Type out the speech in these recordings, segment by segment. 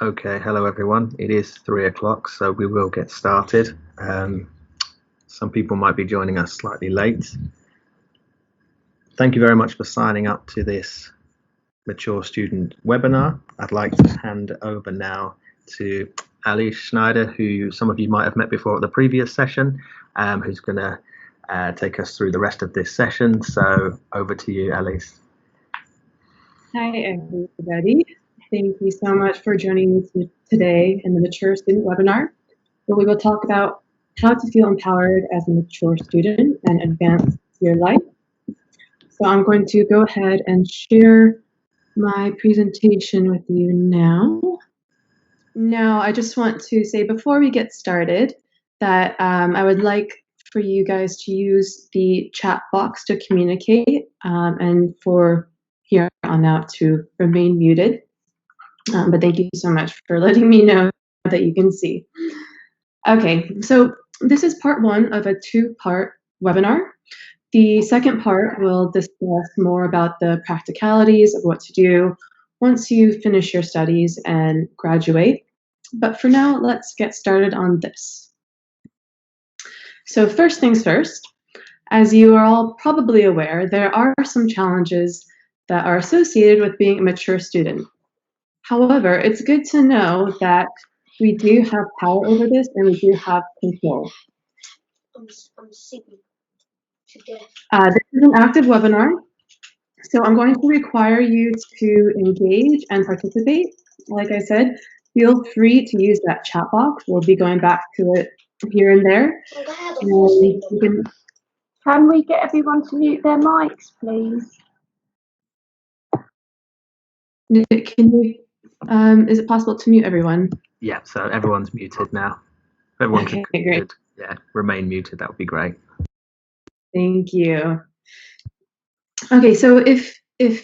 Okay, hello everyone. It is 3 o'clock, so we will get started. Some people might be joining us slightly late. Thank you very much for signing up to this Mature Student webinar. I'd like to hand over now to Alyse Schneider, who some of you might have met before at the previous session, who's going to take us through the rest of this session. So over to you, Alyse. Hi, everybody. Thank you so much for joining me today in the Mature Student webinar, where we will talk about how to feel empowered as a mature student and advance your life. So I'm going to go ahead and share my presentation with you now. Now, I just want to say before we get started that I would like for you guys to use the chat box to communicate and for here on out to remain muted. But thank you so much for letting me know that you can see. Okay, so this is part one of a two-part webinar. The second part will discuss more about the practicalities of what to do once you finish your studies and graduate. But for now, let's get started on this. So first things first, as you are all probably aware, there are some challenges that are associated with being a mature student. However, it's good to know that we do have power over this and we do have control. I'm singing to death. This is an active webinar, so I'm going to require you to engage and participate. Like I said, feel free to use that chat box. We'll be going back to it here and there. Can we get everyone to mute their mics, please? Is it possible to mute everyone? Yeah, so everyone's muted now. Everyone okay, great. Yeah, remain muted. That would be great. Thank you. Okay, so if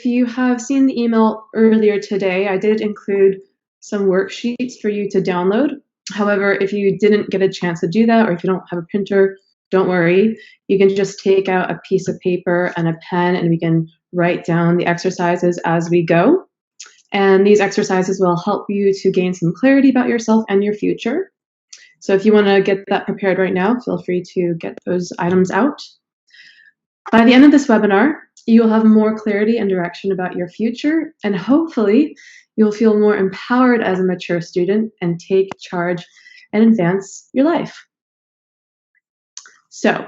you have seen the email earlier today, I did include some worksheets for you to download. However, if you didn't get a chance to do that, or if you don't have a printer, don't worry. You can just take out a piece of paper and a pen, and we can write down the exercises as we go. And these exercises will help you to gain some clarity about yourself and your future. So if you want to get that prepared right now, feel free to get those items out. By the end of this webinar, you will have more clarity and direction about your future, and hopefully you'll feel more empowered as a mature student and take charge and advance your life. So,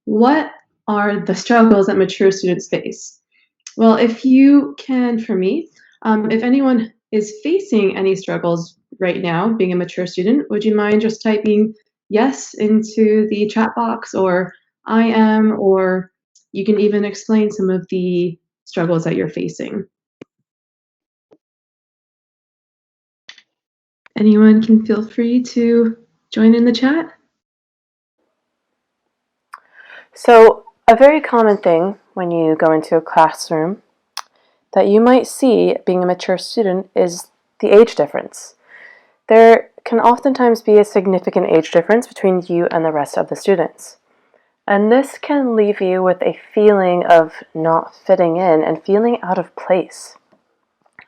what are the struggles that mature students face? Well, if you can, for me, if anyone is facing any struggles right now, being a mature student, would you mind just typing yes into the chat box, or I am, or you can even explain some of the struggles that you're facing. Anyone can feel free to join in the chat. So a very common thing when you go into a classroom that you might see being a mature student is the age difference. There can oftentimes be a significant age difference between you and the rest of the students. And this can leave you with a feeling of not fitting in and feeling out of place.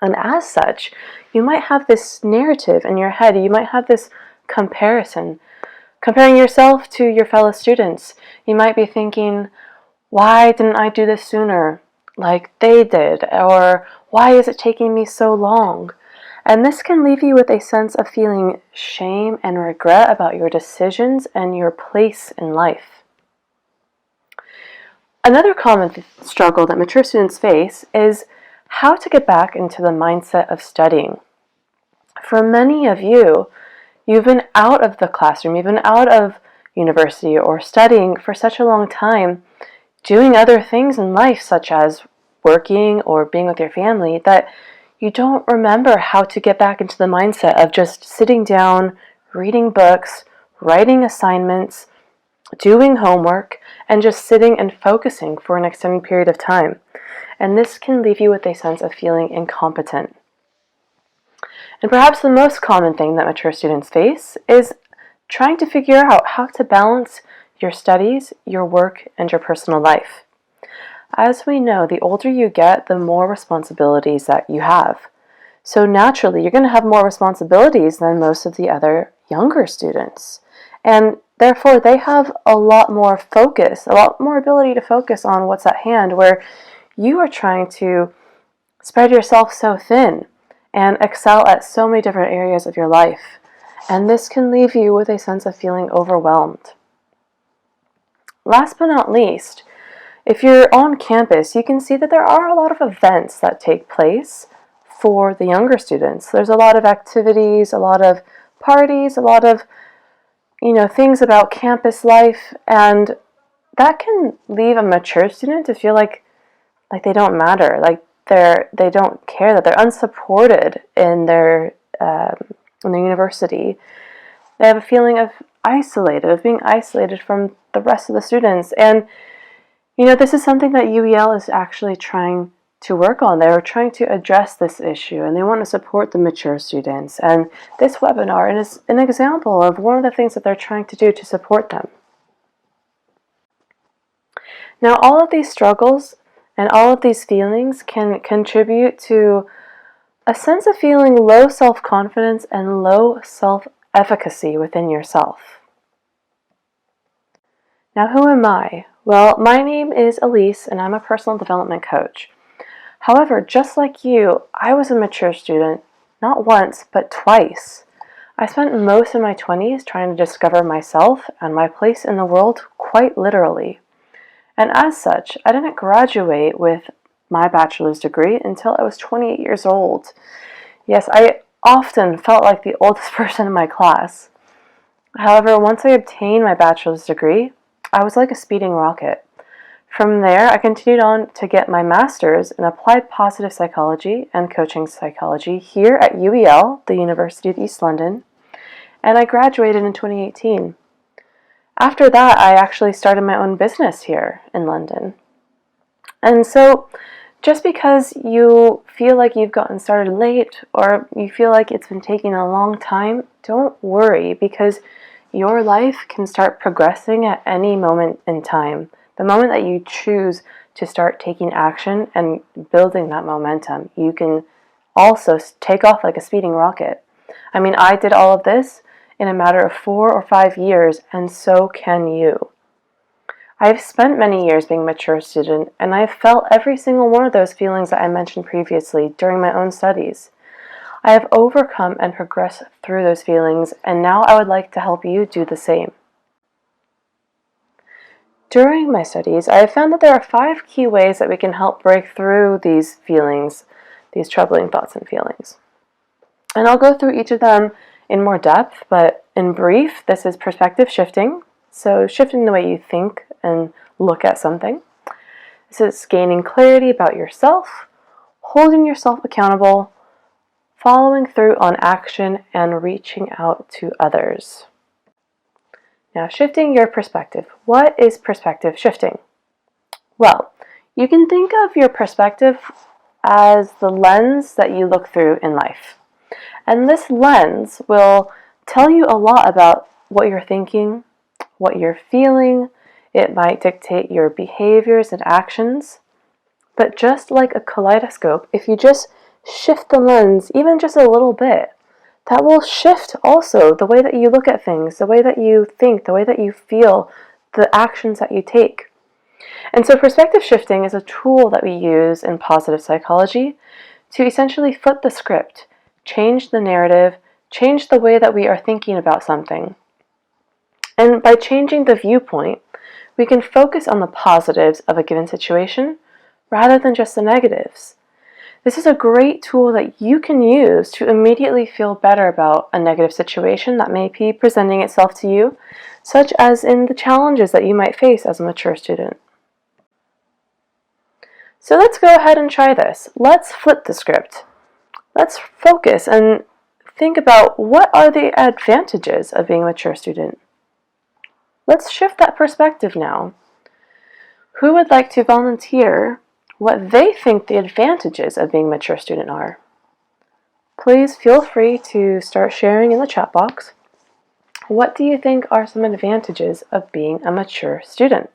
And as such, you might have this narrative in your head, you might have this comparison, comparing yourself to your fellow students. You might be thinking, why didn't I do this sooner, like they did? Or why is it taking me so long? And this can leave you with a sense of feeling shame and regret about your decisions and your place in life. Another common struggle that mature students face is how to get back into the mindset of studying. For many of you, you've been out of the classroom, you've been out of university or studying for such a long time, doing other things in life such as working or being with your family, that you don't remember how to get back into the mindset of just sitting down, reading books, writing assignments, doing homework, and just sitting and focusing for an extended period of time. And this can leave you with a sense of feeling incompetent. And perhaps the most common thing that mature students face is trying to figure out how to balance your studies, your work, and your personal life. As we know, the older you get, the more responsibilities that you have. So naturally, you're going to have more responsibilities than most of the other younger students. And therefore, they have a lot more focus, a lot more ability to focus on what's at hand, where you are trying to spread yourself so thin and excel at so many different areas of your life. And this can leave you with a sense of feeling overwhelmed. Last but not least, if you're on campus, you can see that there are a lot of events that take place for the younger students. There's a lot of activities, a lot of parties, a lot of, things about campus life, and that can leave a mature student to feel like they don't matter, like they don't care, that they're unsupported in their university. They have a feeling of being isolated from the rest of the students. And this is something that UEL is actually trying to work on. They're trying to address this issue, and they want to support the mature students. And this webinar is an example of one of the things that they're trying to do to support them. Now, all of these struggles and all of these feelings can contribute to a sense of feeling low self-confidence and low self-efficacy within yourself. Now, who am I? Well, my name is Alyse, and I'm a personal development coach. However, just like you, I was a mature student, not once, but twice. I spent most of my 20s trying to discover myself and my place in the world, quite literally. And as such, I didn't graduate with my bachelor's degree until I was 28 years old. Yes, I often felt like the oldest person in my class. However, once I obtained my bachelor's degree, I was like a speeding rocket. From there, I continued on to get my master's in applied positive psychology and coaching psychology here at UEL, the University of East London, and I graduated in 2018. After that, I actually started my own business here in London. And so, just because you feel like you've gotten started late or you feel like it's been taking a long time, don't worry, because your life can start progressing at any moment in time. The moment that you choose to start taking action and building that momentum, you can also take off like a speeding rocket. I mean, I did all of this in a matter of 4 or 5 years, and so can you. I've spent many years being a mature student, and I've felt every single one of those feelings that I mentioned previously during my own studies. I have overcome and progressed through those feelings, and now I would like to help you do the same. During my studies, I have found that there are 5 key ways that we can help break through these feelings, these troubling thoughts and feelings. And I'll go through each of them in more depth, but in brief, this is perspective shifting. So shifting the way you think and look at something. This is gaining clarity about yourself, holding yourself accountable, following through on action, and reaching out to others. Now, shifting your perspective. What is perspective shifting? Well, you can think of your perspective as the lens that you look through in life. And this lens will tell you a lot about what you're thinking, what you're feeling. It might dictate your behaviors and actions. But just like a kaleidoscope, if you just shift the lens even just a little bit, that will shift also the way that you look at things, the way that you think, the way that you feel, the actions that you take. And so perspective shifting is a tool that we use in positive psychology to essentially flip the script, change the narrative, change the way that we are thinking about something. And by changing the viewpoint, we can focus on the positives of a given situation rather than just the negatives. This is a great tool that you can use to immediately feel better about a negative situation that may be presenting itself to you, such as in the challenges that you might face as a mature student. So let's go ahead and try this. Let's flip the script. Let's focus and think about what are the advantages of being a mature student. Let's shift that perspective now. Who would like to volunteer what they think the advantages of being a mature student are? Please feel free to start sharing in the chat box. What do you think are some advantages of being a mature student?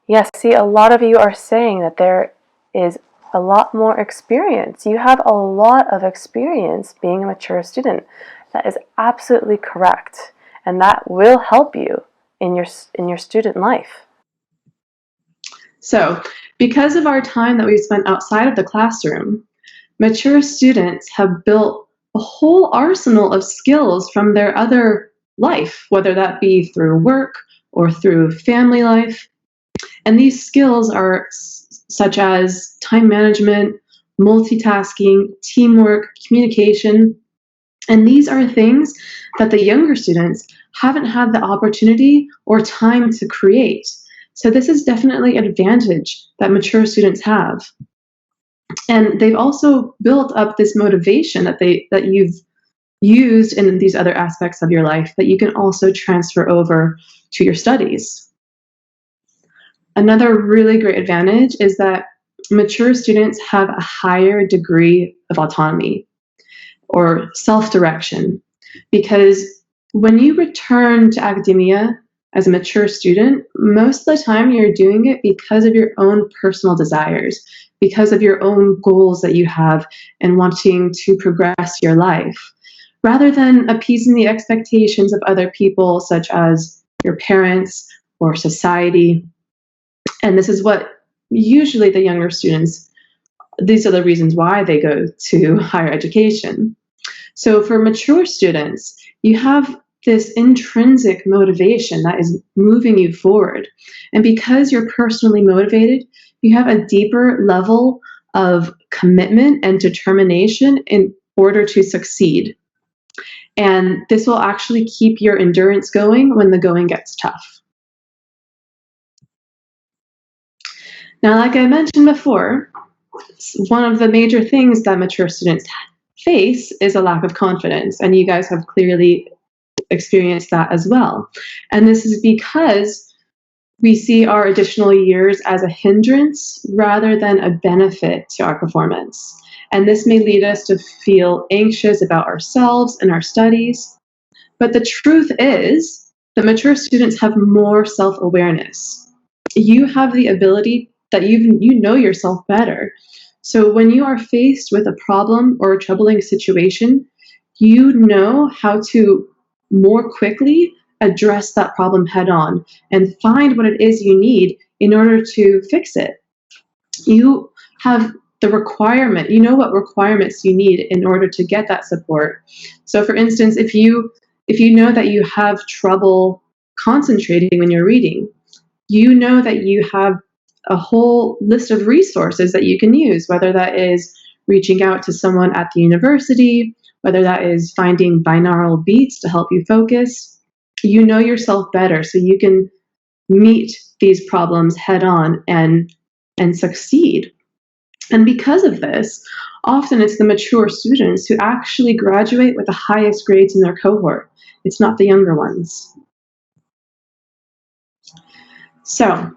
Yes, see, a lot of you are saying that there is a lot more experience. You have a lot of experience being a mature student. That is absolutely correct, and that will help you in your student life. So, because of our time that we've spent outside of the classroom, mature students have built a whole arsenal of skills from their other life, whether that be through work or through family life. And these skills are such as time management, multitasking, teamwork, communication. And these are things that the younger students haven't had the opportunity or time to create. So this is definitely an advantage that mature students have. And they've also built up this motivation that you've used in these other aspects of your life that you can also transfer over to your studies. Another really great advantage is that mature students have a higher degree of autonomy or self-direction, because when you return to academia as a mature student, most of the time you're doing it because of your own personal desires, because of your own goals that you have and wanting to progress your life, rather than appeasing the expectations of other people, such as your parents or society. And this is what usually the younger students, these are the reasons why they go to higher education. So for mature students, you have this intrinsic motivation that is moving you forward. And because you're personally motivated, you have a deeper level of commitment and determination in order to succeed. And this will actually keep your endurance going when the going gets tough. Now, like I mentioned before, one of the major things that mature students face is a lack of confidence, and you guys have clearly experienced that as well. And this is because we see our additional years as a hindrance rather than a benefit to our performance. And this may lead us to feel anxious about ourselves and our studies. But the truth is that mature students have more self-awareness. You have the ability that you know yourself better. So when you are faced with a problem or a troubling situation, you know how to more quickly address that problem head on and find what it is you need in order to fix it. You have the requirement, you know what requirements you need in order to get that support. So for instance, if you know that you have trouble concentrating when you're reading, you know that you have a whole list of resources that you can use, whether that is reaching out to someone at the university, whether that is finding binaural beats to help you focus. You know yourself better, so you can meet these problems head on and succeed. And because of this, often it's the mature students who actually graduate with the highest grades in their cohort. It's not the younger ones. So,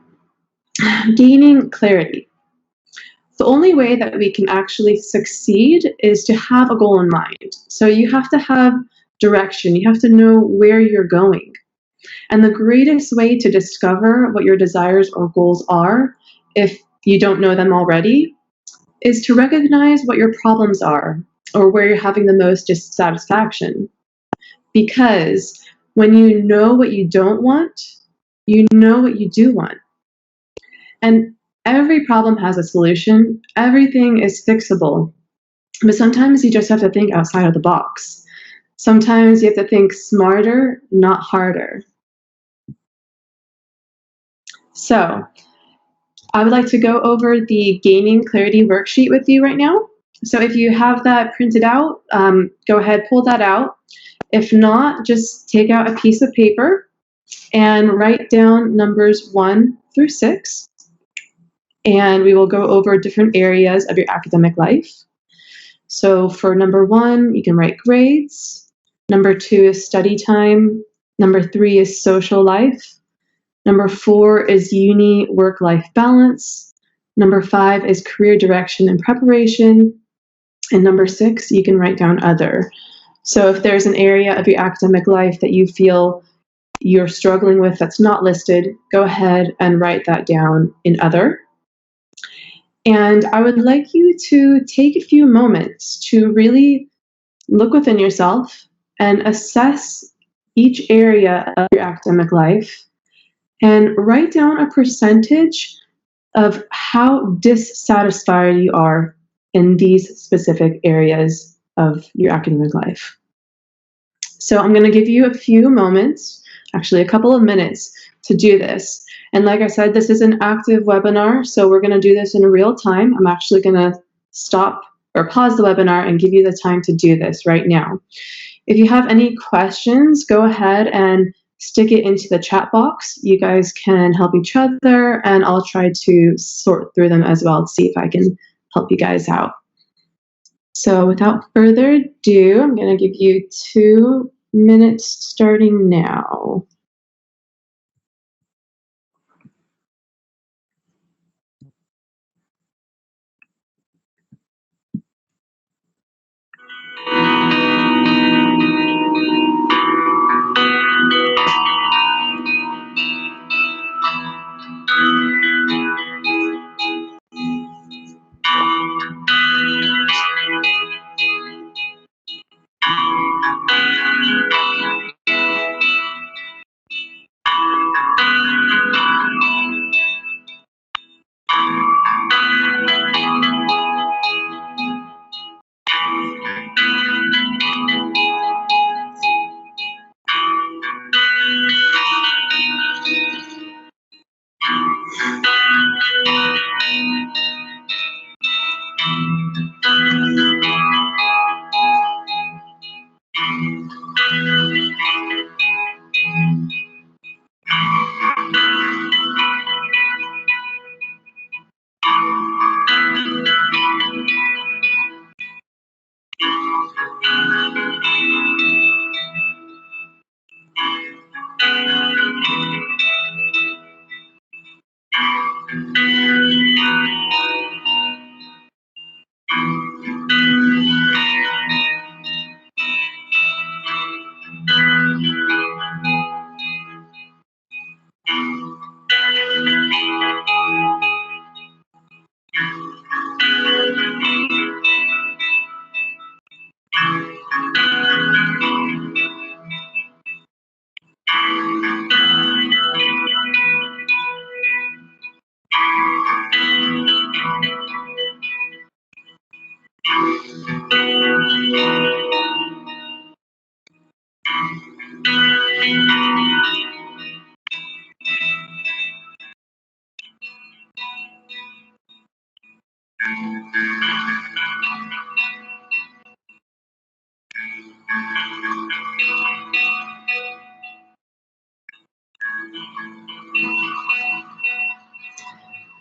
gaining clarity. The only way that we can actually succeed is to have a goal in mind. So you have to have direction. You have to know where you're going. And the greatest way to discover what your desires or goals are, if you don't know them already, is to recognize what your problems are or where you're having the most dissatisfaction. Because when you know what you don't want, you know what you do want. And every problem has a solution. Everything is fixable. But sometimes you just have to think outside of the box. Sometimes you have to think smarter, not harder. So, I would like to go over the Gaining Clarity worksheet with you right now. So if you have that printed out, go ahead, pull that out. If not, just take out a piece of paper and write down numbers 1 through 6. And we will go over different areas of your academic life. So for number 1, you can write grades. Number 2 is study time. Number 3 is social life. Number 4 is uni work-life balance. Number 5 is career direction and preparation. And number 6, you can write down other. So if there's an area of your academic life that you feel you're struggling with that's not listed, go ahead and write that down in other. And I would like you to take a few moments to really look within yourself and assess each area of your academic life and write down a percentage of how dissatisfied you are in these specific areas of your academic life. So I'm going to give you a few moments, actually a couple of minutes, to do this. And like I said, this is an active webinar, so we're going to do this in real time. I'm actually going to stop or pause the webinar and give you the time to do this right now. If you have any questions, go ahead and stick it into the chat box. You guys can help each other, and I'll try to sort through them as well to see if I can help you guys out. So without further ado, I'm going to give you 2 minutes starting now.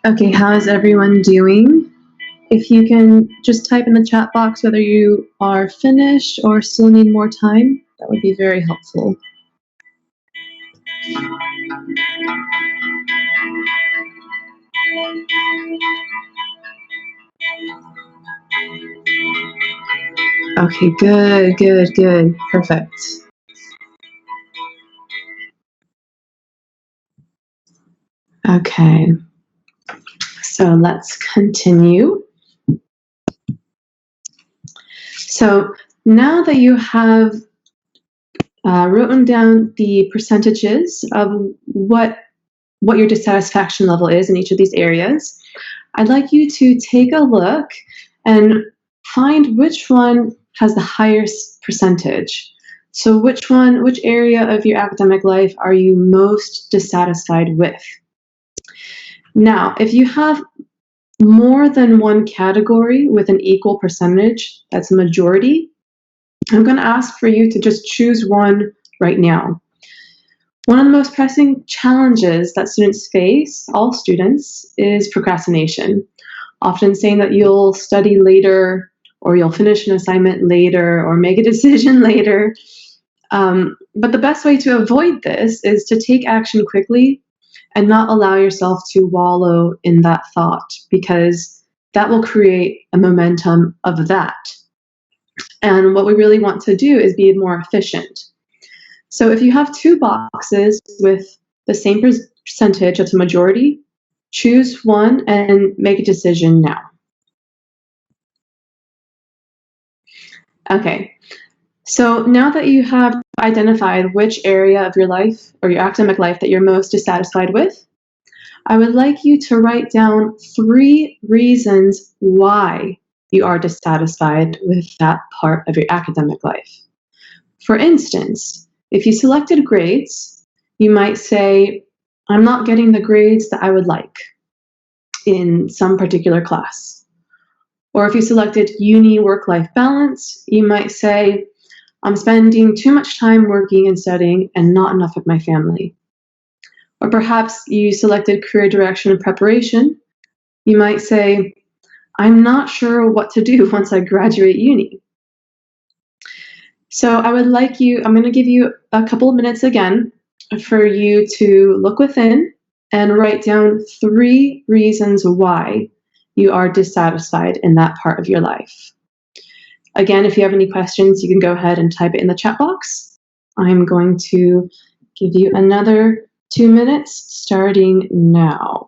Okay, how is everyone doing? If you can just type in the chat box whether you are finished or still need more time, that would be very helpful. Okay, good, good, good, perfect. Okay, so let's continue. So now that you have written down the percentages of what your dissatisfaction level is in each of these areas, I'd like you to take a look and find which one has the highest percentage. So which area of your academic life are you most dissatisfied with? Now, if you have more than one category with an equal percentage, that's a majority, I'm going to ask for you to just choose one right now. One of the most pressing challenges that students face, all students, is procrastination. Often saying that you'll study later, or you'll finish an assignment later, or make a decision later. But the best way to avoid this is to take action quickly and not allow yourself to wallow in that thought, because that will create a momentum of that. And what we really want to do is be more efficient. So if you have two boxes with the same percentage of the majority, Choose one and make a decision now. Okay, so now that you have identified which area of your life or your academic life that you're most dissatisfied with, I would like you to write down 3 reasons why you are dissatisfied with that part of your academic life. For instance, if you selected grades, you might say, I'm not getting the grades that I would like in some particular class. Or if you selected uni work-life balance, you might say, I'm spending too much time working and studying and not enough with my family. Or perhaps you selected career direction and preparation. You might say, I'm not sure what to do once I graduate uni. So I would like you, I'm going to give you a couple of minutes again for you to look within and write down 3 reasons why you are dissatisfied in that part of your life. Again, if you have any questions, you can go ahead and type it in the chat box. I'm going to give you another 2 minutes starting now.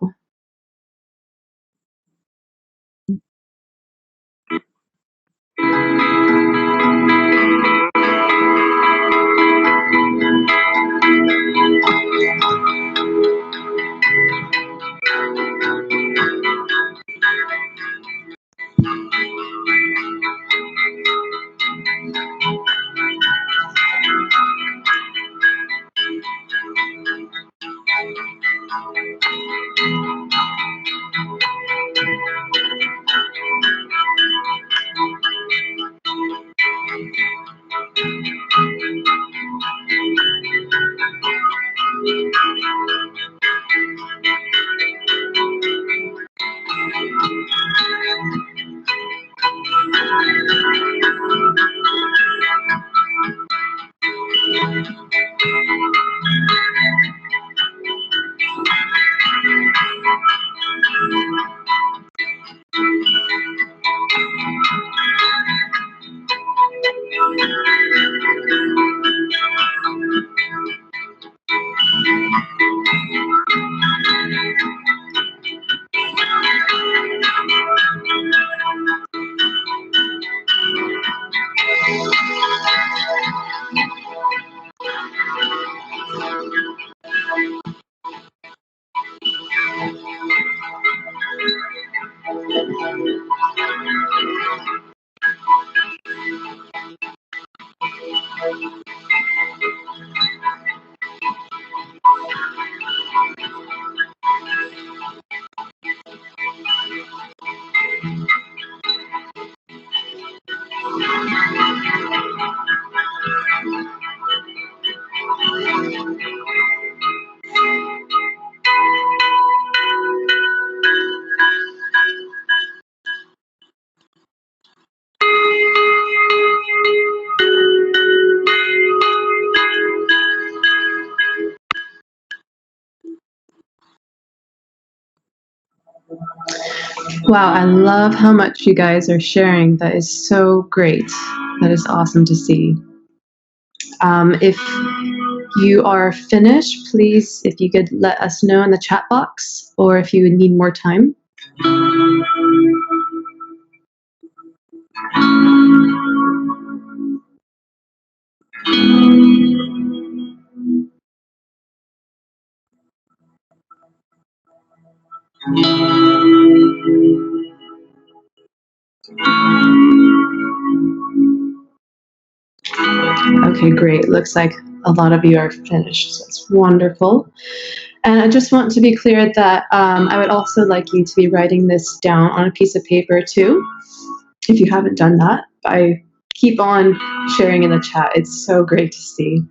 Wow, I love how much you guys are sharing. That is so great. That is awesome to see. If you are finished, please, if you could let us know in the chat box, or if you need more time. Okay, great. Looks like a lot of you are finished, so that's wonderful. And I just want to be clear that I would also like you to be writing this down on a piece of paper too, if you haven't done that. I keep on sharing in the chat. It's so great to see.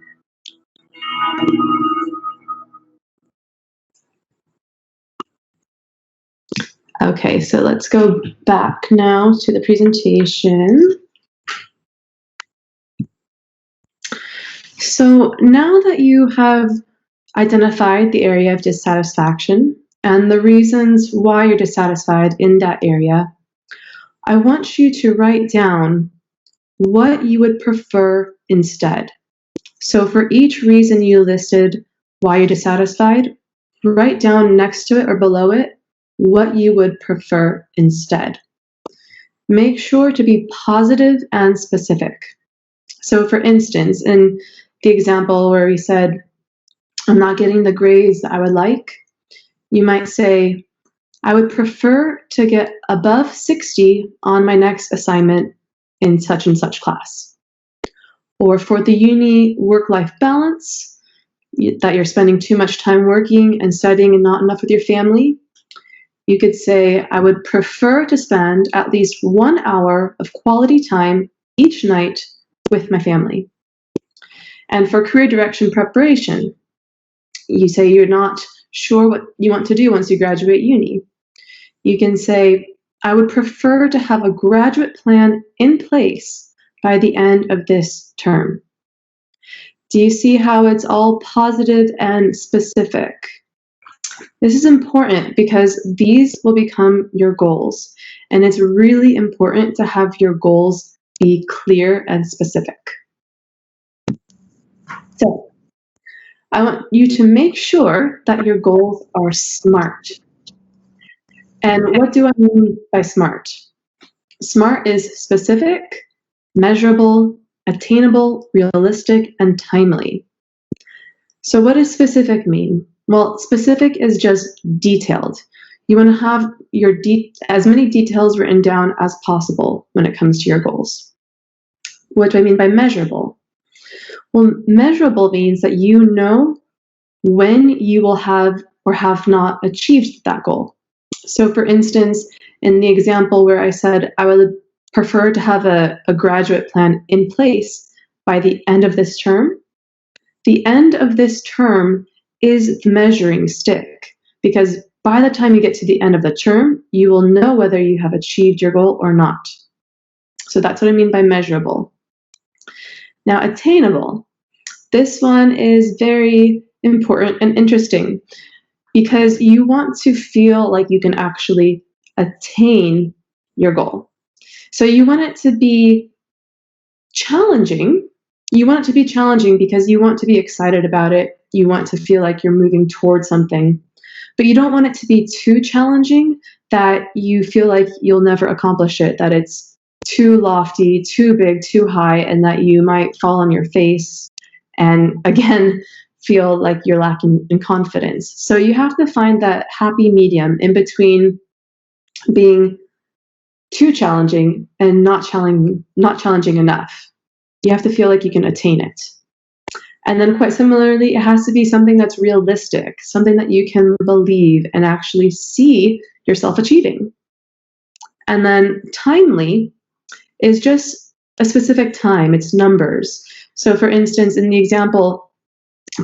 Okay, so let's go back now to the presentation. So now that you have identified the area of dissatisfaction and the reasons why you're dissatisfied in that area, I want you to write down what you would prefer instead. So for each reason you listed why you're dissatisfied, write down next to it or below it what you would prefer instead. Make sure to be positive and specific. So for instance, in the example where we said, I'm not getting the grades that I would like, you might say, I would prefer to get above 60 on my next assignment in such and such class. Or for the uni work-life balance, that you're spending too much time working and studying and not enough with your family, you could say, I would prefer to spend at least 1 hour of quality time each night with my family. And for career direction preparation, you say you're not sure what you want to do once you graduate uni. You can say, I would prefer to have a graduate plan in place by the end of this term. Do you see how it's all positive and specific? This is important because these will become your goals, and it's really important to have your goals be clear and specific. So, I want you to make sure that your goals are SMART. And what do I mean by SMART? SMART is specific, measurable, attainable, realistic, and timely. So what does specific mean? Well, specific is just detailed. You want to have as many details written down as possible when it comes to your goals. What do I mean by measurable? Well, measurable means that you know when you will have or have not achieved that goal. So for instance, in the example where I said I would prefer to have a graduate plan in place by the end of this term, the end of this term is the measuring stick, because by the time you get to the end of the term, you will know whether you have achieved your goal or not. So that's what I mean by measurable. Now, attainable. This one is very important and interesting because you want to feel like you can actually attain your goal. So you want it to be challenging. You want it to be challenging because you want to be excited about it. You want to feel like you're moving towards something, but you don't want it to be too challenging that you feel like you'll never accomplish it, that it's too lofty, too big, too high, and that you might fall on your face and again feel like you're lacking in confidence. So you have to find that happy medium in between being too challenging and not challenging enough. You have to feel like you can attain it. And then quite similarly, it has to be something that's realistic, something that you can believe and actually see yourself achieving. And then timely is just a specific time, it's numbers. So for instance, in the example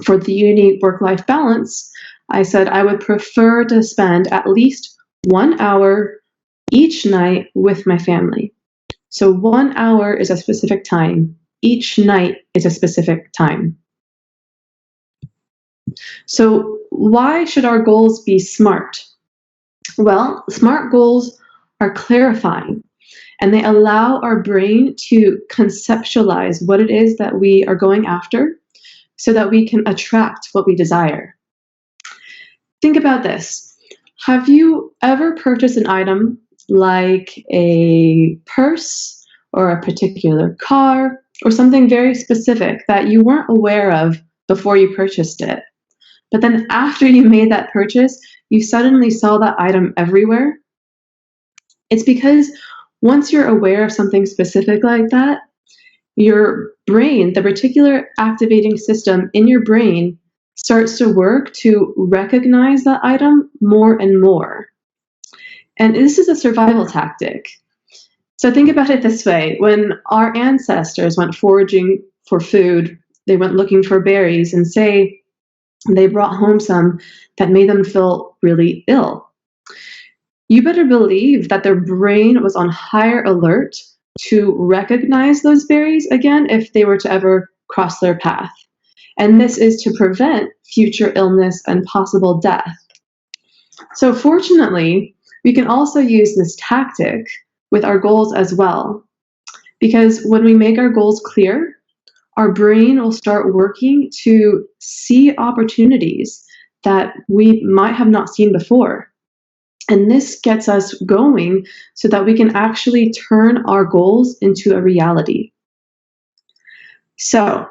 for the uni work-life balance, I said I would prefer to spend at least 1 hour each night with my family. So 1 hour is a specific time. Each night is a specific time. So why should our goals be SMART? Well, SMART goals are clarifying, and they allow our brain to conceptualize what it is that we are going after so that we can attract what we desire. Think about this. Have you ever purchased an item like a purse or a particular car or something very specific that you weren't aware of before you purchased it? But then after you made that purchase, you suddenly saw that item everywhere? It's because once you're aware of something specific like that, your brain, the reticular activating system in your brain, starts to work to recognize that item more and more. And this is a survival tactic. So think about it this way. When our ancestors went foraging for food, they went looking for berries, and say they brought home some that made them feel really ill. You better believe that their brain was on higher alert to recognize those berries again if they were to ever cross their path. And this is to prevent future illness and possible death. So fortunately, we can also use this tactic with our goals as well. Because when we make our goals clear, our brain will start working to see opportunities that we might have not seen before. And this gets us going so that we can actually turn our goals into a reality. So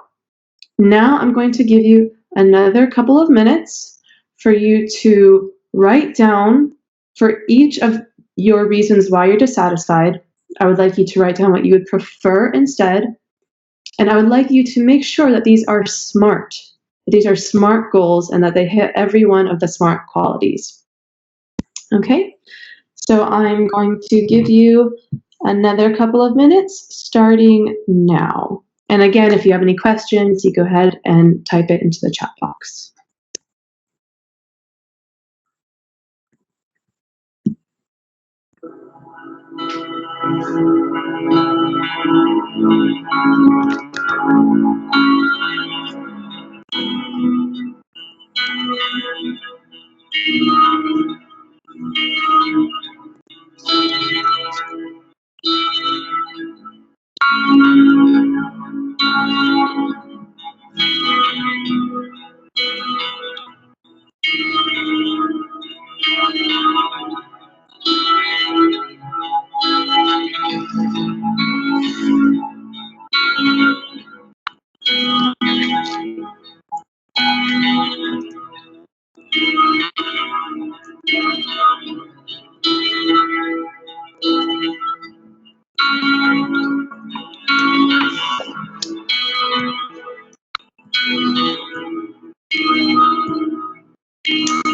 now I'm going to give you another couple of minutes for you to write down for each of your reasons why you're dissatisfied. I would like you to write down what you would prefer instead. And I would like you to make sure that these are SMART. These are SMART goals and that they hit every one of the SMART qualities. Okay, so I'm going to give you another couple of minutes starting now. And again, if you have any questions, you go ahead and type it into the chat box.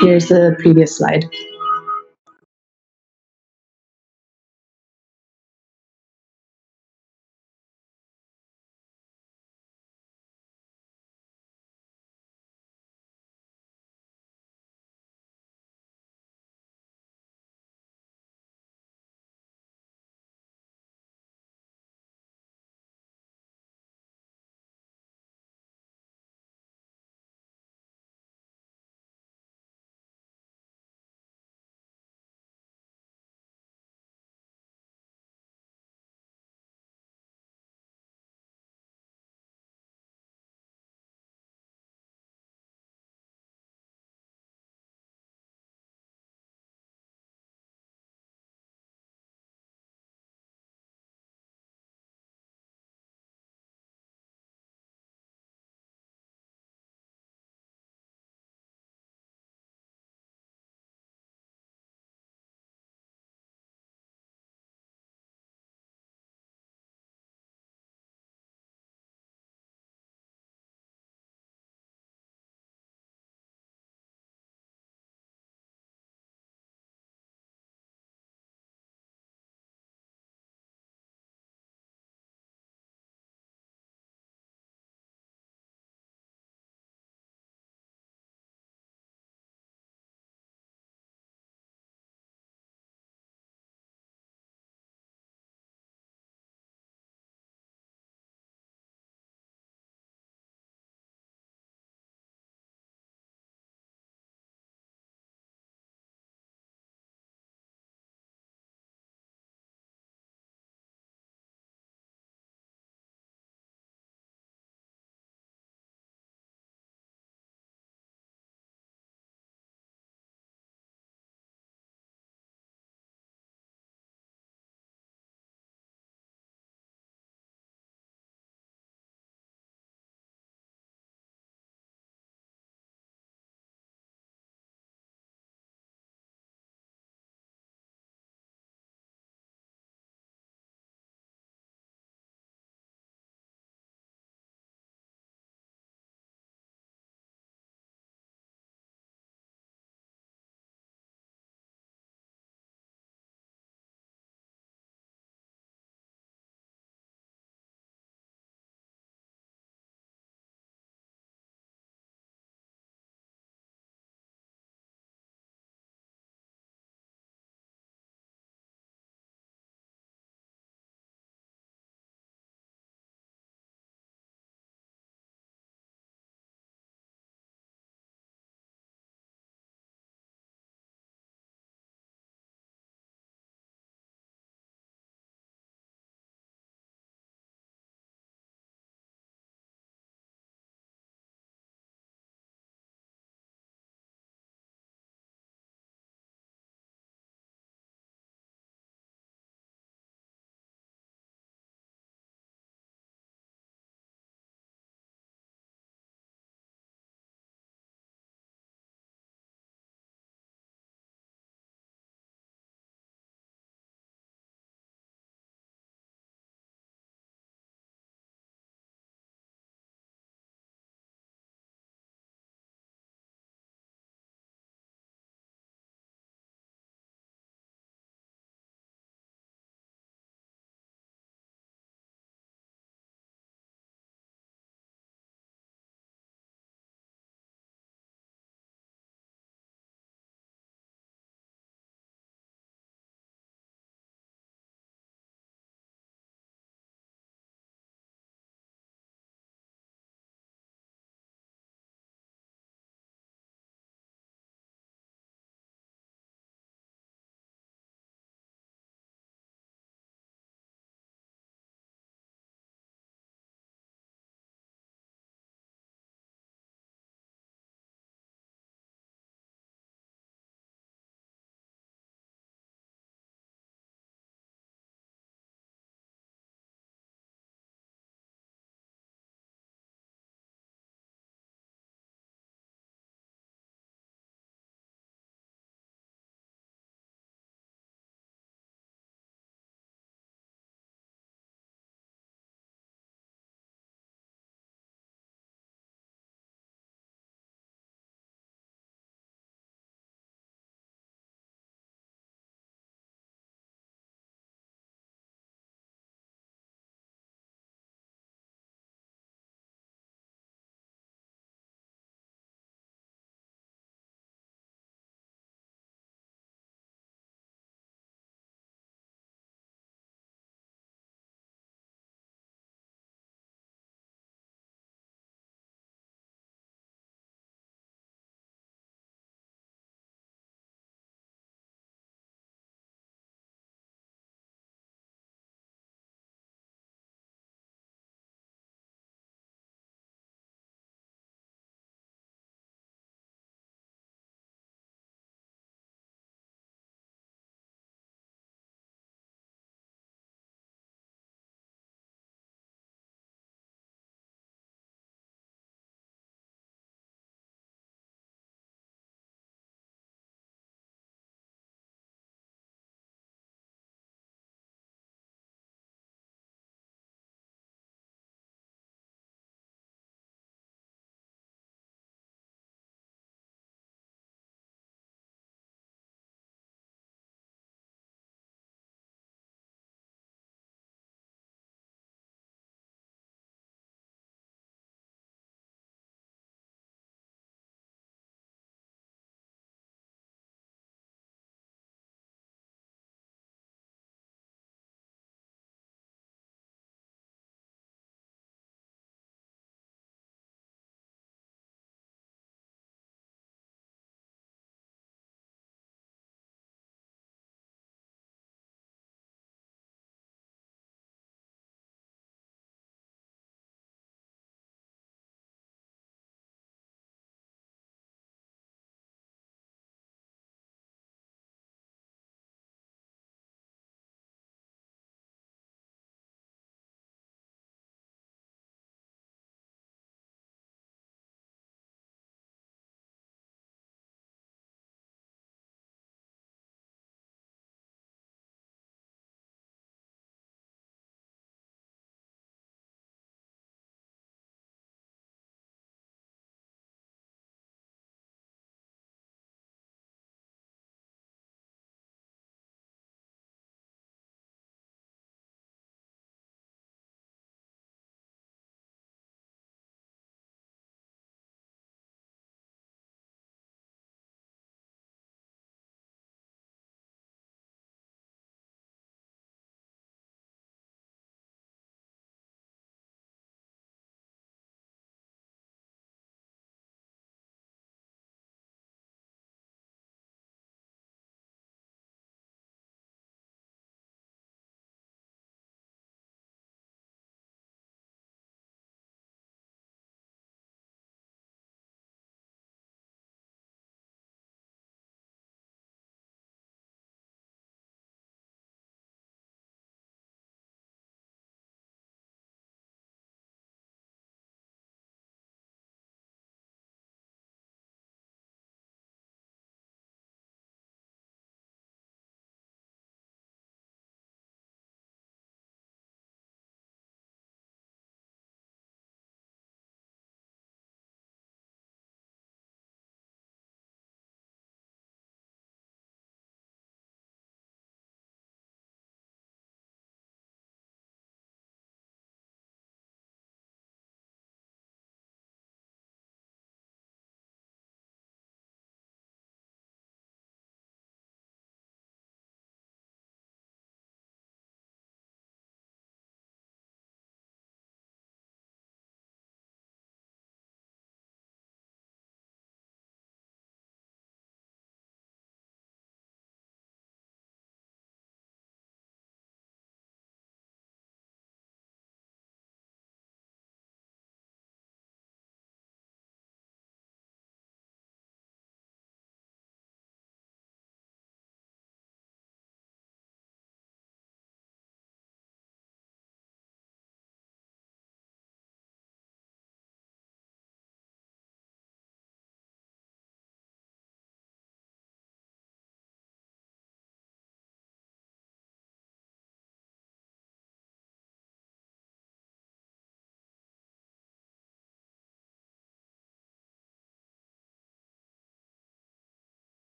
Here's the previous slide.